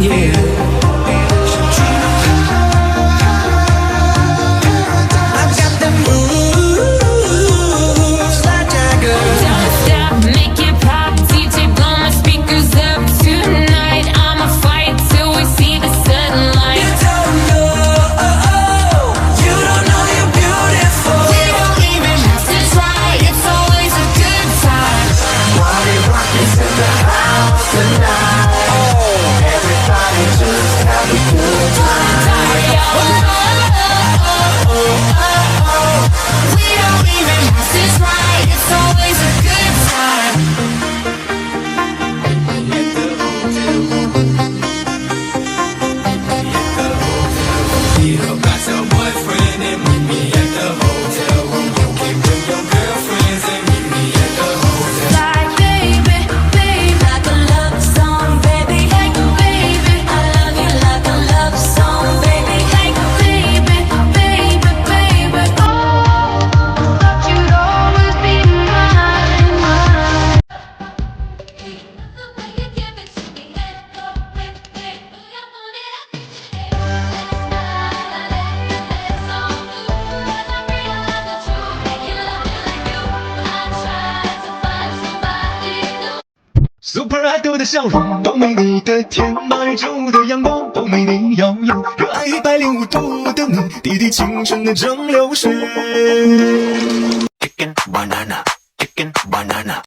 you. I've got the moves like Jagger. Don't stop, make it pop, DJ blow my speakers up tonight. I'ma fight till we see the sunlight. You don't know, you don't know you're beautiful. We don't even have to try, it's always a good time. Party rock is in the house tonight. Everybody just have a good time. We don't even have to try, it's always a good time. You got your boyfriend and meet me at the hotel room. You can bring your girlfriends and meet me at the hotel. Like baby, baby, like a love song, baby. Like baby, I love you like a love song, baby. Like baby, baby, baby. Oh, thought you'd always be mine. The way you give it to me, let go with me. You want it, let's all do. 'Cause I realize the truth, making love me like you. I tried to find somebody new. Super Idol 的笑容，都没你的甜；马日出的阳光，都没你耀眼。热爱105度的你，滴滴青春的蒸馏水。Chicken banana, chicken banana.